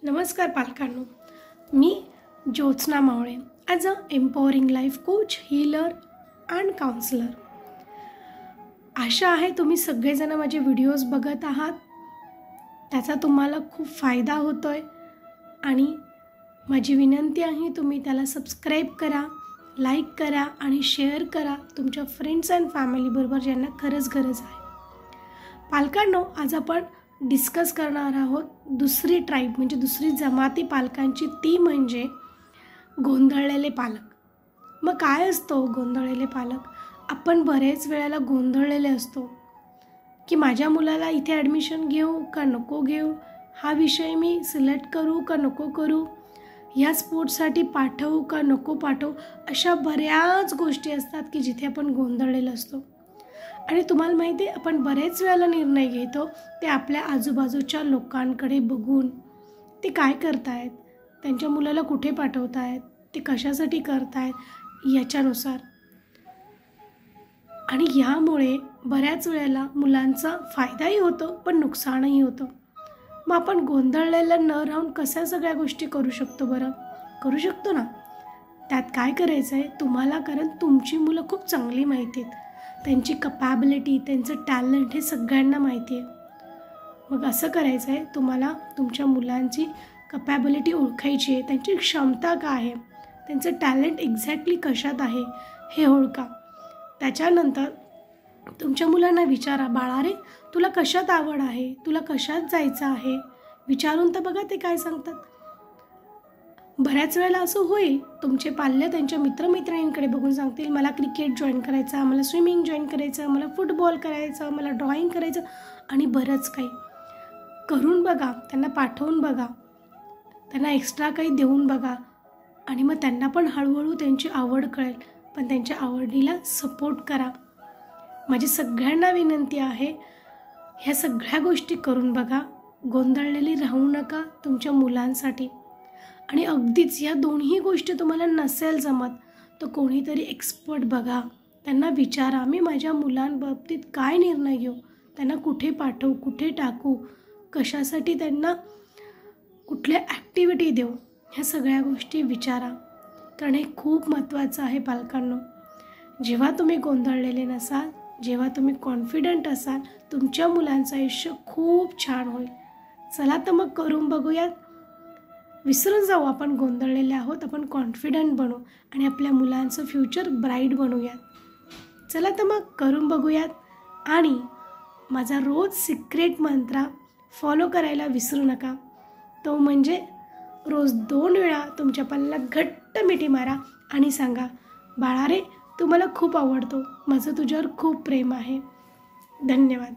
नमस्कार पालकांनो, मी Jyotsna Mawale as a empowering life coach, healer and counsellor. आशा आहे तुम्ही सगळेजण माझे व्हिडिओज बघत आहात, त्याचा तुम्हाला खूप फायदा होतो आहे आणि माझी विनंती आहे तुम्ही त्याला सबस्क्राईब करा, लाईक करा आणि शेअर करा तुमच्या फ्रेंड्स अँड फॅमिलीबरोबर ज्यांना खरंच गरज आहे. पालकांनो, आज आपण डिस्कस करणार आहोत दुसरी ट्राईब म्हणजे दुसरी जमाती पालकांची, ती म्हणजे गोंधळलेले पालक. मग काय असतो गोंधळलेले पालक? आपण बरेच वेळेला गोंधळलेले असतो की माझ्या मुलाला इथे ॲडमिशन घेऊ का नको घेऊ, हा विषय मी सिलेक्ट करू का नको करू, ह्या स्पोर्ट्ससाठी पाठवू का नको पाठवू. अशा बऱ्याच गोष्टी असतात की जिथे आपण गोंधळलेलो असतो. आणि तुम्हाला माहिती आहे, आपण बरेच वेळेला निर्णय घेतो ते आपल्या आजूबाजूच्या लोकांकडे बघून. ते काय करतायत, त्यांच्या मुलाला कुठे पाठवतायत, ते कशासाठी करतायत याच्यानुसार. आणि ह्यामुळे बऱ्याच वेळेला मुलांचा फायदाही होतो पण नुकसानही होतं. मग आपण गोंधळलेलं न राहून कशा सगळ्या गोष्टी करू शकतो बरं? करू शकतो ना. त्यात काय करायचं आहे तुम्हाला, कारण तुमची मुलं खूप चांगली माहिती आहेत, त्यांची कपॅबिलिटी, त्यांचं टॅलेंट हे सगळ्यांना माहिती आहे. मग असं करायचं आहे तुम्हाला, तुमच्या मुलांची कपॅबिलिटी ओळखायची आहे, त्यांची क्षमता काय आहे, त्यांचं टॅलेंट एक्झॅक्टली कशात आहे हे ओळखा. त्याच्यानंतर तुमच्या मुलांना विचारा, बाळा रे तुला कशात आवड आहे, तुला कशात जायचं आहे, विचारून तर बघा ते काय सांगतात. बऱ्याच वेळेला असं होईल, तुमचे पाल्य त्यांच्या मित्रमैत्रिणींकडे बघून सांगतील मला क्रिकेट जॉईन करायचं, मला स्विमिंग जॉईन करायचं, मला फुटबॉल करायचं, मला ड्रॉईंग करायचं आणि बरंच काही. करून बघा, त्यांना पाठवून बघा, त्यांना एक्स्ट्रा काही देऊन बघा आणि मग त्यांना पण हळूहळू त्यांची आवड कळेल. पण त्यांच्या आवडीला सपोर्ट करा. माझी सगळ्यांना विनंती आहे, ह्या सगळ्या गोष्टी करून बघा. गोंधळलेली राहू नका तुमच्या मुलांसाठी. आणि अगदीच या दोन्ही गोष्टी तुम्हाला नसेल जमत तर कोणीतरी एक्सपर्ट बघा, त्यांना विचारा मी माझ्या मुलांबाबतीत काय निर्णय घेऊ, त्यांना कुठे पाठवू, कुठे टाकू, कशासाठी त्यांना कुठल्या ॲक्टिव्हिटी देऊ, ह्या सगळ्या गोष्टी विचारा. कारण हे खूप महत्त्वाचं आहे पालकांनो. जेव्हा तुम्ही गोंधळलेले नसाल, जेव्हा तुम्ही कॉन्फिडंट असाल, तुमच्या मुलांचं आयुष्य खूप छान होईल. चला तर मग करून बघूयात. विसरून जाऊ आपण गोंधळलेले आहोत, आपण कॉन्फिडंट बनू आणि आपल्या मुलांचं फ्युचर ब्राईट बनवूयात. चला तर मग करून बघूयात. आणि माझा रोज सिक्रेट मंत्र फॉलो करायला विसरू नका. तो म्हणजे रोज 2 वेळा तुमच्या पाल्याला घट्ट मिठी मारा आणि सांगा, बाळा रे तू मला खूप आवडतो, माझं तुझ्यावर खूप प्रेम आहे. धन्यवाद.